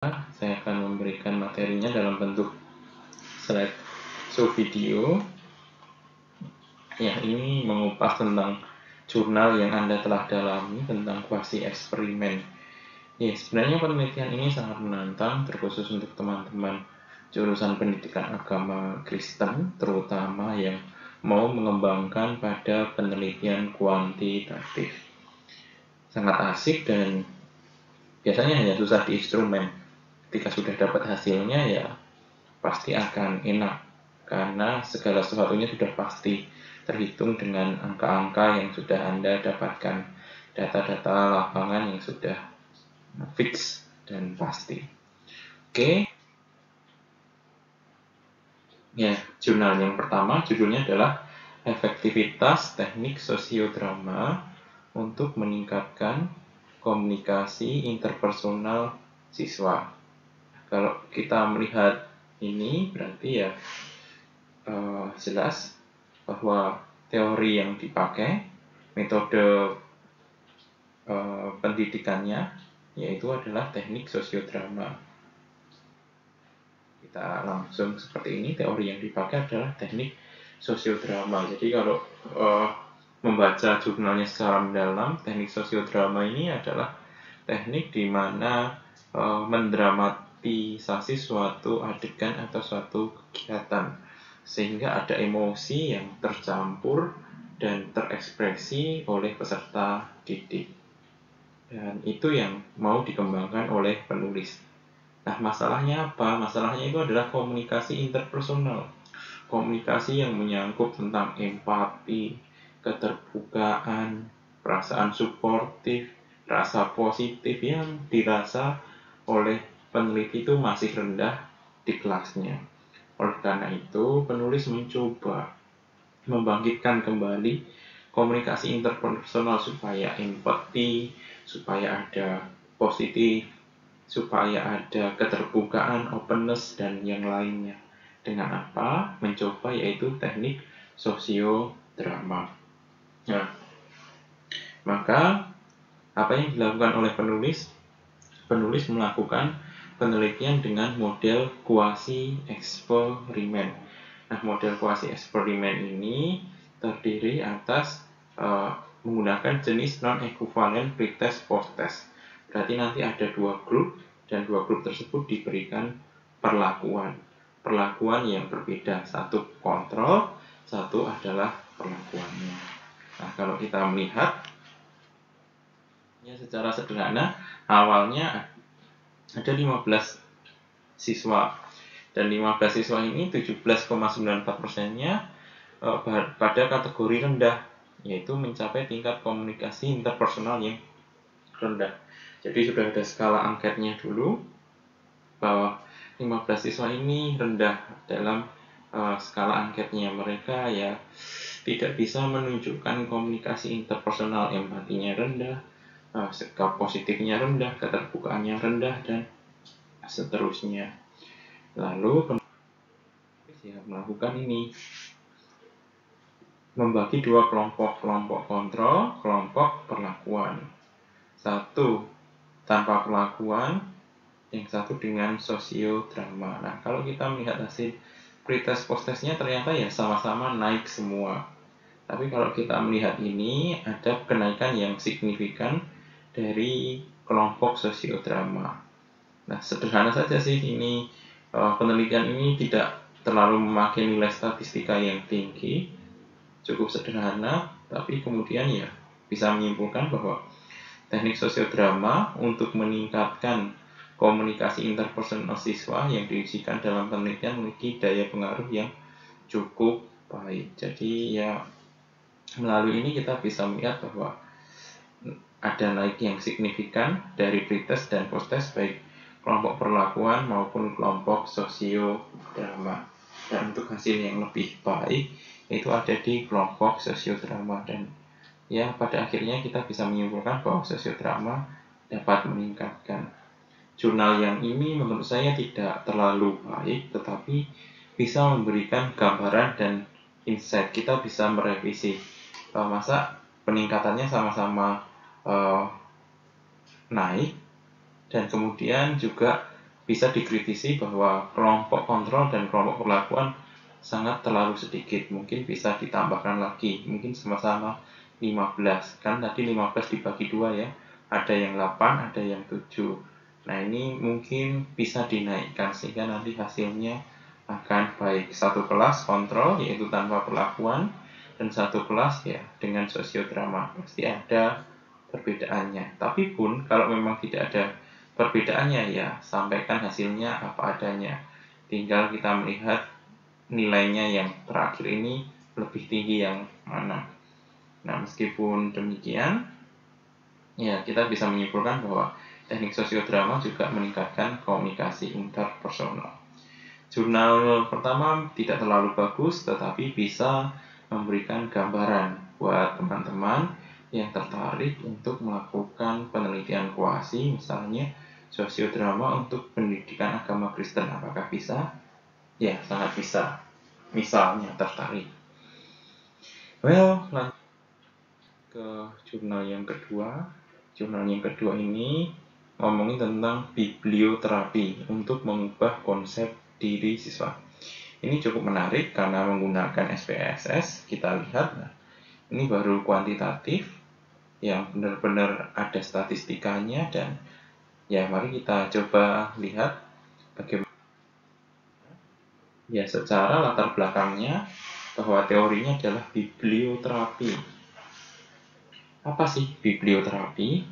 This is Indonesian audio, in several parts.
Saya akan memberikan materinya dalam bentuk slide show video. Ya, ini mengupas tentang jurnal yang Anda telah dalami tentang kuasi eksperimen. Ya, sebenarnya penelitian ini sangat menantang, terkhusus untuk teman-teman jurusan pendidikan agama Kristen, terutama yang mau mengembangkan pada penelitian kuantitatif. Sangat asik dan biasanya hanya susah di instrumen. Ketika sudah dapat hasilnya, ya pasti akan enak karena segala sesuatunya sudah pasti terhitung dengan angka-angka yang sudah Anda dapatkan, data-data lapangan yang sudah fix dan pasti. Oke. Ya, jurnal yang pertama judulnya adalah Efektivitas Teknik Sosiodrama untuk Meningkatkan Komunikasi Interpersonal Siswa. Kalau kita melihat ini berarti ya jelas bahwa teori yang dipakai, metode pendidikannya, yaitu adalah teknik sosiodrama. Kita langsung seperti ini, teori yang dipakai adalah teknik sosiodrama. Jadi kalau membaca jurnalnya secara mendalam, teknik sosiodrama ini adalah teknik di mana mendramatisasi suatu adegan atau suatu kegiatan sehingga ada emosi yang tercampur dan terekspresi oleh peserta didik. Dan itu yang mau dikembangkan oleh penulis. Nah, masalahnya apa? Masalahnya itu adalah komunikasi interpersonal. Komunikasi yang menyangkut tentang empati, keterbukaan, perasaan suportif, rasa positif yang dirasa oleh peneliti itu masih rendah di kelasnya. Oleh karena itu, penulis mencoba membangkitkan kembali komunikasi interpersonal supaya empati, supaya ada positif, supaya ada keterbukaan, openness, dan yang lainnya. Dengan apa? Mencoba yaitu teknik sosiodrama. Nah, maka apa yang dilakukan oleh penulis? Penulis melakukan penelitian dengan model kuasi eksperimen. Nah, model kuasi eksperimen ini terdiri atas menggunakan jenis non-equivalent pretest post-test. Berarti nanti ada dua grup dan dua grup tersebut diberikan perlakuan yang berbeda. Satu kontrol, satu adalah perlakuannya. Nah, kalau kita melihat ya secara sederhana, awalnya ada 15 siswa dan 15 siswa ini 17,94%-nya pada kategori rendah, yaitu mencapai tingkat komunikasi interpersonal yang rendah. Jadi sudah ada skala angketnya dulu bahwa 15 siswa ini rendah dalam skala angketnya. Mereka ya tidak bisa menunjukkan komunikasi interpersonal, empatinya rendah, sikap positifnya rendah, keterbukaannya rendah, dan seterusnya. Lalu melakukan ini, membagi dua kelompok kontrol, kelompok perlakuan. Satu tanpa perlakuan, yang satu dengan sosiodrama. Nah, kalau kita melihat hasil pretest post-testnya ternyata ya sama-sama naik semua. Tapi kalau kita melihat ini, ada kenaikan yang signifikan dari kelompok sosiodrama. Nah, sederhana saja sih ini, penelitian ini tidak terlalu memakai nilai statistika yang tinggi, cukup sederhana, tapi kemudian ya bisa menyimpulkan bahwa teknik sosiodrama untuk meningkatkan komunikasi interpersonal siswa yang diujikan dalam penelitian memiliki daya pengaruh yang cukup baik. Jadi ya melalui ini kita bisa melihat bahwa ada naik yang signifikan dari pretest dan post-test baik kelompok perlakuan maupun kelompok sosiodrama. Dan untuk hasil yang lebih baik itu ada di kelompok sosiodrama, dan ya pada akhirnya kita bisa menyimpulkan bahwa sosiodrama dapat meningkatkan. Jurnal yang ini menurut saya tidak terlalu baik, tetapi bisa memberikan gambaran dan insight. Kita bisa merevisi masa peningkatannya sama-sama naik, dan kemudian juga bisa dikritisi bahwa kelompok kontrol dan kelompok perlakuan sangat terlalu sedikit. Mungkin bisa ditambahkan lagi, mungkin sama-sama 15. Kan tadi 15 dibagi 2 ya. Ada yang 8, ada yang 7. Nah, ini mungkin bisa dinaikkan sehingga nanti hasilnya akan baik. Satu kelas kontrol yaitu tanpa perlakuan, dan satu kelas ya dengan sosiodrama. Pasti ada perbedaannya. Tapi pun kalau memang tidak ada perbedaannya, ya sampaikan hasilnya apa adanya. Tinggal kita melihat nilainya yang terakhir ini lebih tinggi yang mana. Nah, meskipun demikian, ya kita bisa menyimpulkan bahwa teknik sosiodrama juga meningkatkan komunikasi interpersonal. Jurnal pertama tidak terlalu bagus, tetapi bisa memberikan gambaran buat teman-teman yang tertarik untuk melakukan penelitian kuasi, misalnya sosiodrama untuk pendidikan agama Kristen. Apakah bisa? Ya, sangat bisa. Misalnya tertarik. Well, lanjut ke jurnal yang kedua. Jurnal yang kedua ini ngomongin tentang biblioterapi untuk mengubah konsep diri siswa. Ini cukup menarik karena menggunakan SPSS. Kita lihat, nah, ini baru kuantitatif yang benar-benar ada statistikanya, dan ya mari kita coba lihat bagaimana ya secara latar belakangnya bahwa teorinya adalah biblioterapi. Apa sih biblioterapi?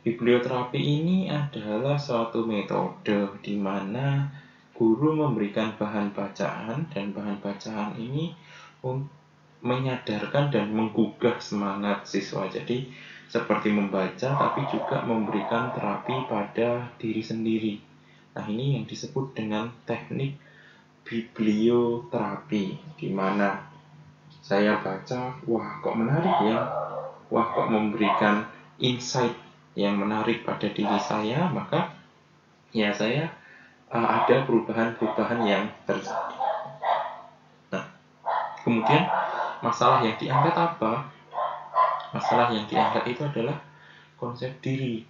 Biblioterapi ini adalah suatu metode di mana guru memberikan bahan bacaan, dan bahan bacaan ini menyadarkan dan menggugah semangat siswa. Jadi seperti membaca tapi juga memberikan terapi pada diri sendiri. Nah, ini yang disebut dengan teknik biblioterapi, di mana saya baca, wah kok menarik ya, wah kok memberikan insight yang menarik pada diri saya, maka ya saya ada perubahan-perubahan yang terjadi. Nah, kemudian masalah yang diangkat apa? Masalah yang diangkat itu adalah konsep diri,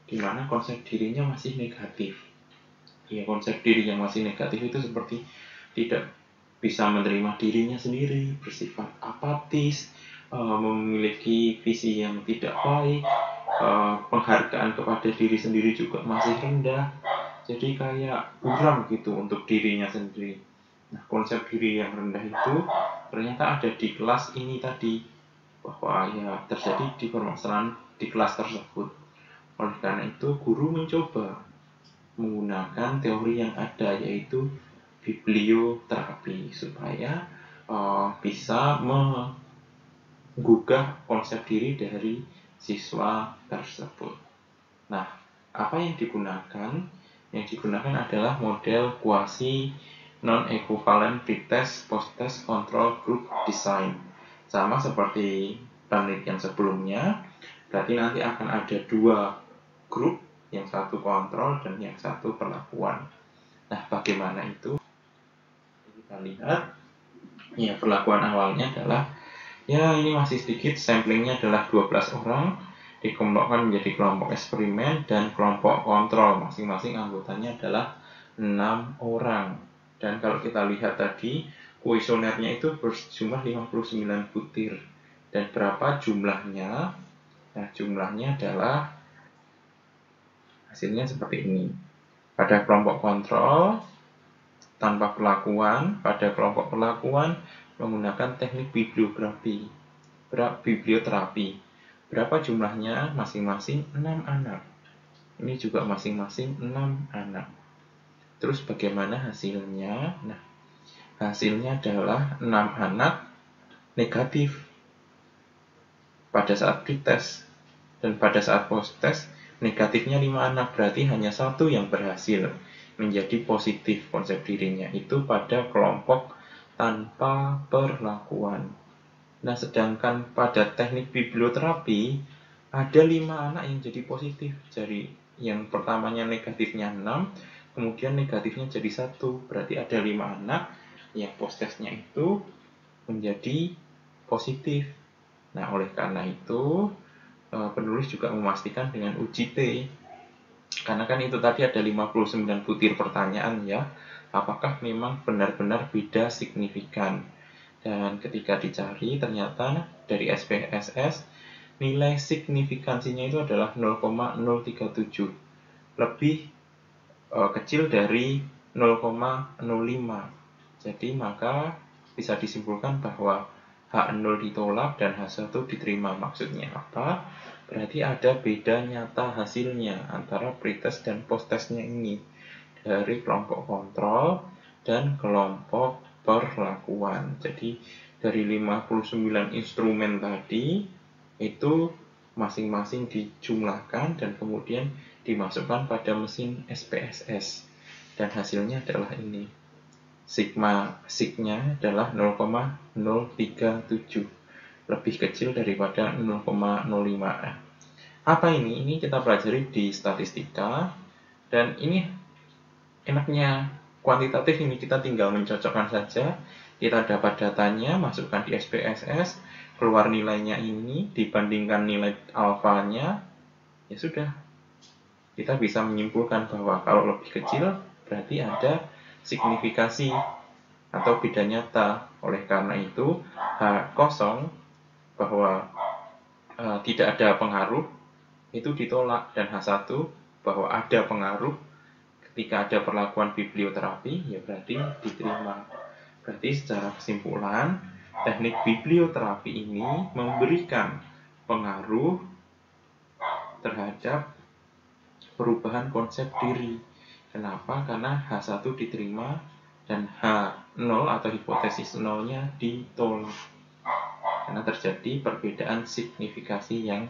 di mana konsep dirinya masih negatif. Ya, konsep diri yang masih negatif itu seperti tidak bisa menerima dirinya sendiri, bersifat apatis, memiliki visi yang tidak baik, penghargaan kepada diri sendiri juga masih rendah. Jadi kayak buram gitu untuk dirinya sendiri. Nah, konsep diri yang rendah itu ternyata ada di kelas ini tadi, bahwa ya terjadi di permasalahan di kelas tersebut. Oleh karena itu, guru mencoba menggunakan teori yang ada, yaitu biblioterapi, supaya bisa menggugah konsep diri dari siswa tersebut. Nah, apa yang digunakan? Yang digunakan adalah model kuasi non-equivalent pretest post-test control group design. Sama seperti penelitian sebelumnya, berarti nanti akan ada dua grup, yang satu kontrol dan yang satu perlakuan. Nah, bagaimana itu? Kita lihat, ya perlakuan awalnya adalah, ya ini masih sedikit, samplingnya adalah 12 orang, dikelompokkan menjadi kelompok eksperimen dan kelompok kontrol. Masing-masing anggotanya adalah 6 orang. Dan kalau kita lihat tadi, kuesionernya itu berjumlah 59 butir. Dan berapa jumlahnya? Nah, jumlahnya adalah hasilnya seperti ini. Pada kelompok kontrol, tanpa perlakuan, pada kelompok perlakuan menggunakan teknik biblioterapi. Berapa jumlahnya? Masing-masing 6 anak. Ini juga masing-masing 6 anak. Terus bagaimana hasilnya? Nah, hasilnya adalah 6 anak negatif pada saat pretest, dan pada saat post-test negatifnya 5 anak, berarti hanya satu yang berhasil menjadi positif konsep dirinya, itu pada kelompok tanpa perlakuan. Nah, sedangkan pada teknik biblioterapi ada 5 anak yang jadi positif. Jadi yang pertamanya negatifnya 6, kemudian negatifnya jadi 1, berarti ada 5 anak yang post-testnya itu menjadi positif. Nah, oleh karena itu penulis juga memastikan dengan uji T Karena kan itu tadi ada 59 butir pertanyaan ya. Apakah memang benar-benar beda signifikan? Dan ketika dicari ternyata dari SPSS nilai signifikansinya itu adalah 0,037, lebih kecil dari 0,05. Jadi maka bisa disimpulkan bahwa H0 ditolak dan H1 diterima. Maksudnya apa? Berarti ada beda nyata hasilnya antara pretest dan posttestnya ini dari kelompok kontrol dan kelompok perlakuan. Jadi dari 59 instrumen tadi itu masing-masing dijumlahkan dan kemudian dimasukkan pada mesin SPSS dan hasilnya adalah ini. Signya adalah 0,037, lebih kecil daripada 0,05. Apa ini? Ini kita pelajari di statistika, dan ini enaknya kuantitatif ini kita tinggal mencocokkan saja. Kita dapat datanya, masukkan di SPSS, keluar nilainya ini, dibandingkan nilai alfanya, ya sudah. Kita bisa menyimpulkan bahwa kalau lebih kecil, berarti ada signifikasi atau beda nyata. Oleh karena itu, H0 bahwa tidak ada pengaruh, itu ditolak, dan H1 bahwa ada pengaruh ketika ada perlakuan biblioterapi, ya berarti diterima. Berarti secara kesimpulan, teknik biblioterapi ini memberikan pengaruh terhadap perubahan konsep diri. Kenapa? Karena H1 diterima dan H0 atau hipotesis 0-nya ditolak. Karena terjadi perbedaan signifikasi yang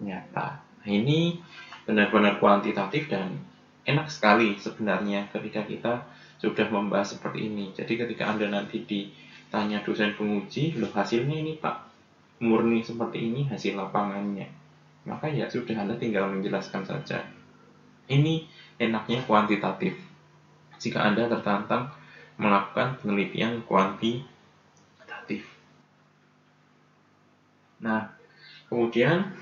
nyata. Nah, ini benar-benar kuantitatif dan enak sekali sebenarnya ketika kita sudah membahas seperti ini. Jadi ketika Anda nanti ditanya dosen penguji, loh hasilnya ini Pak, murni seperti ini hasil lapangannya. Maka ya sudah, Anda tinggal menjelaskan saja. Ini enaknya kuantitatif. Jika Anda tertantang melakukan penelitian kuantitatif. Nah, kemudian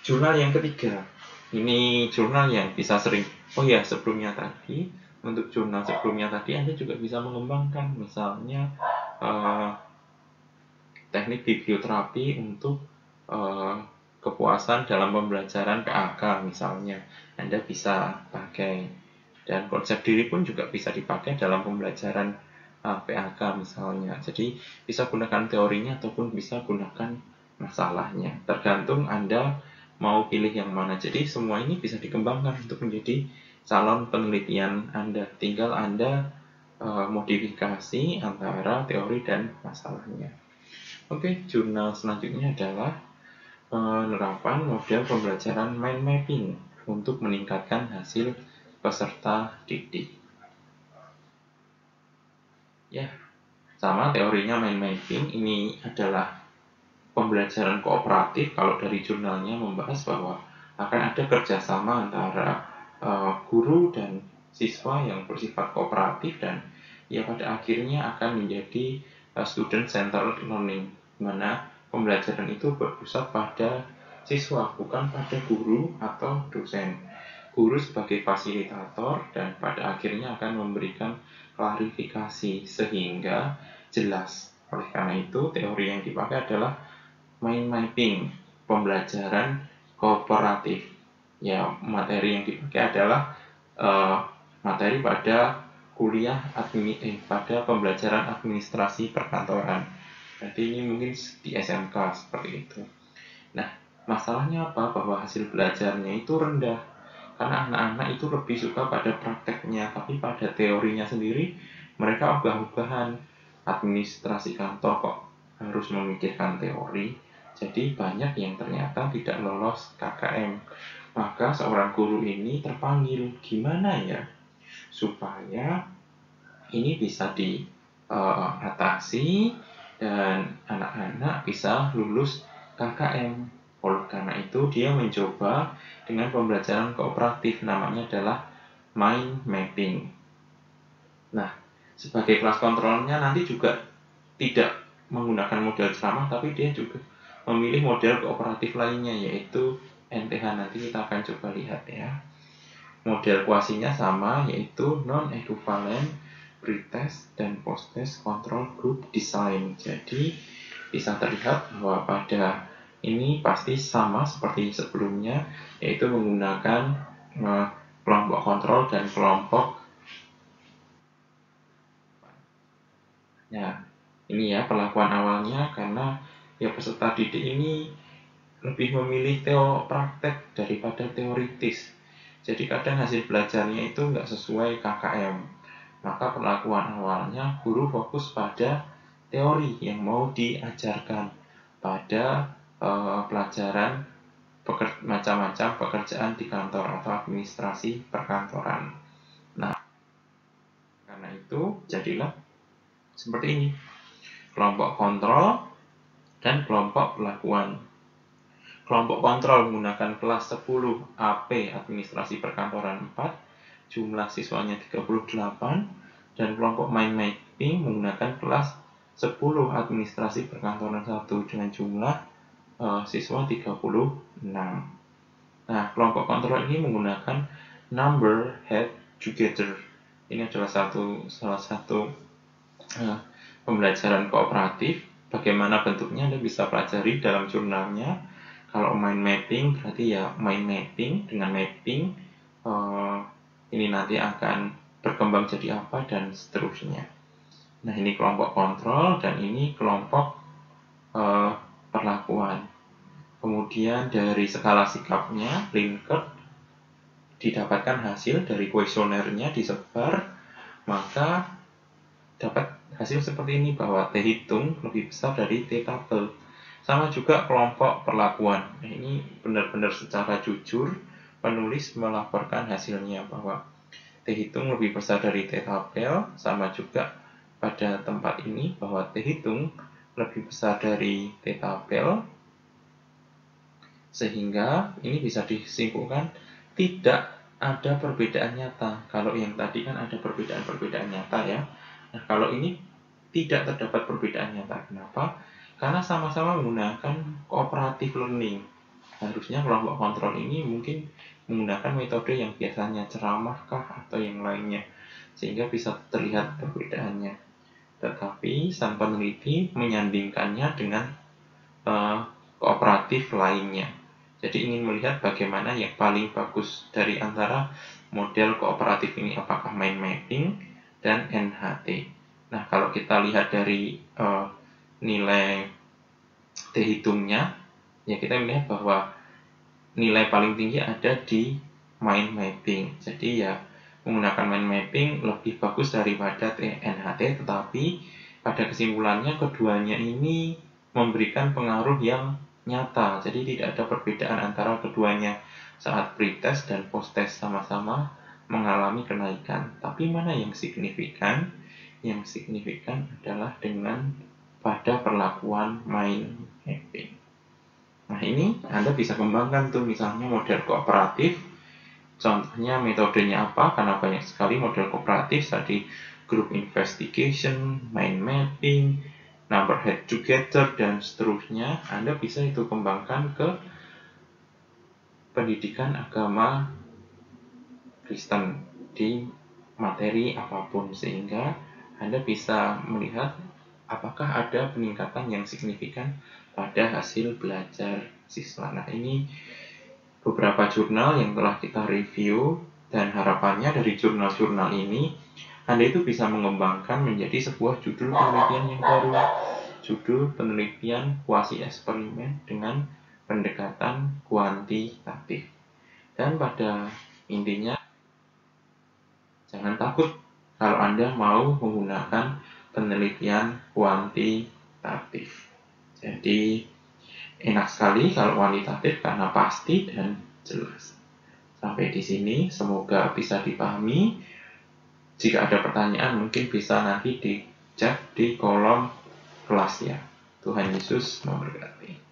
jurnal yang ketiga. Ini jurnal yang bisa sering. Oh ya, sebelumnya tadi, untuk jurnal sebelumnya tadi Anda juga bisa mengembangkan misalnya teknik biblioterapi untuk kepuasan dalam pembelajaran PAK misalnya. Anda bisa pakai, dan konsep diri pun juga bisa dipakai dalam pembelajaran PAK misalnya. Jadi bisa gunakan teorinya ataupun bisa gunakan masalahnya, tergantung Anda mau pilih yang mana. Jadi semua ini bisa dikembangkan untuk menjadi calon penelitian Anda. Tinggal Anda modifikasi antara teori dan masalahnya. Oke, jurnal selanjutnya adalah penerapan model pembelajaran mind mapping untuk meningkatkan hasil peserta didik. Ya, sama teorinya mind mapping. Ini adalah pembelajaran kooperatif. Kalau dari jurnalnya membahas bahwa akan ada kerjasama antara guru dan siswa yang bersifat kooperatif, dan ya pada akhirnya akan menjadi student centered learning, di mana pembelajaran itu berpusat pada siswa, bukan pada guru atau dosen. Guru sebagai fasilitator dan pada akhirnya akan memberikan klarifikasi sehingga jelas. Oleh karena itu, teori yang dipakai adalah mind mapping, pembelajaran kooperatif. Ya, materi yang dipakai adalah materi pada kuliah pada pembelajaran administrasi perkantoran. Berarti ini mungkin di SMK seperti itu. Nah, masalahnya apa? Bahwa hasil belajarnya itu rendah. Karena anak-anak itu lebih suka pada prakteknya, tapi pada teorinya sendiri mereka ogah-ogahan. Administrasi kantor kok harus memikirkan teori. Jadi banyak yang ternyata tidak lolos KKM. Maka seorang guru ini terpanggil, gimana ya supaya ini bisa diatasi dan anak-anak bisa lulus KKM. Oleh karena itu dia mencoba dengan pembelajaran kooperatif, namanya adalah mind mapping. Nah, sebagai kelas kontrolnya nanti juga tidak menggunakan model ceramah, tapi dia juga memilih model kooperatif lainnya, yaitu NTH. Nanti kita akan coba lihat ya. Model kuasinya sama, yaitu non-equivalent pretest dan post-test control group design. Jadi bisa terlihat bahwa pada ini pasti sama seperti sebelumnya, yaitu menggunakan kelompok kontrol dan kelompok. Ya, ini ya perlakuan awalnya, karena ya peserta didik ini lebih memilih praktek daripada teoritis. Jadi kadang hasil belajarnya itu nggak sesuai KKM. Maka perlakuan awalnya guru fokus pada teori yang mau diajarkan pada pelajaran macam-macam pekerjaan di kantor atau administrasi perkantoran. Nah, karena itu jadilah seperti ini. Kelompok kontrol dan kelompok perlakuan. Kelompok kontrol menggunakan kelas 10 AP administrasi perkantoran 4, jumlah siswanya 38, dan kelompok mind mapping menggunakan kelas 10 administrasi perkantoran 1 dengan jumlah siswa 36. Nah, kelompok kontrol ini menggunakan number head together. Ini adalah salah satu pembelajaran kooperatif. Bagaimana bentuknya Anda bisa pelajari dalam jurnalnya. Kalau mind mapping berarti ya mind mapping dengan mapping ini nanti akan berkembang jadi apa dan seterusnya. Nah, ini kelompok kontrol dan ini kelompok perlakuan. Kemudian dari skala sikapnya, Likert didapatkan hasil dari kuesionernya disebar, maka dapat hasil seperti ini bahwa T hitung lebih besar dari T tabel. Sama juga kelompok perlakuan. Nah, ini benar-benar secara jujur penulis melaporkan hasilnya bahwa T hitung lebih besar dari T tabel. Sama juga pada tempat ini bahwa T hitung lebih besar dari T tabel. Sehingga ini bisa disimpulkan tidak ada perbedaan nyata. Kalau yang tadi kan ada perbedaan-perbedaan nyata ya. Nah, kalau ini tidak terdapat perbedaan nyata. Kenapa? Karena sama-sama menggunakan cooperative learning. Harusnya kelompok kontrol ini mungkin menggunakan metode yang biasanya ceramah kah atau yang lainnya, sehingga bisa terlihat perbedaannya. Tetapi sang peneliti menyandingkannya dengan kooperatif lainnya. Jadi ingin melihat bagaimana yang paling bagus dari antara model kooperatif ini, apakah mind mapping dan NHT. Nah, kalau kita lihat dari nilai T hitungnya, ya kita melihat bahwa nilai paling tinggi ada di mind mapping. Jadi ya menggunakan mind mapping lebih bagus daripada NHT, tetapi pada kesimpulannya keduanya ini memberikan pengaruh yang nyata. Jadi tidak ada perbedaan antara keduanya saat pretest dan post-test sama-sama mengalami kenaikan. Tapi mana yang signifikan? Yang signifikan adalah dengan pada perlakuan mind mapping. Nah, ini Anda bisa kembangkan tuh misalnya model kooperatif. Contohnya metodenya apa? Karena banyak sekali model kooperatif tadi, group investigation, mind mapping, number head together, dan seterusnya. Anda bisa itu kembangkan ke pendidikan agama Kristen di materi apapun, sehingga Anda bisa melihat apakah ada peningkatan yang signifikan pada hasil belajar siswa. Nah, ini beberapa jurnal yang telah kita review, dan harapannya dari jurnal-jurnal ini Anda itu bisa mengembangkan menjadi sebuah judul penelitian yang baru, judul penelitian kuasi eksperimen dengan pendekatan kuantitatif. Dan pada intinya, jangan takut kalau Anda mau menggunakan penelitian kuantitatif. Jadi enak sekali kalau kuantitatif karena pasti dan jelas. Sampai di sini semoga bisa dipahami. Jika ada pertanyaan mungkin bisa nanti dicek di kolom kelas ya. Tuhan Yesus memberkati.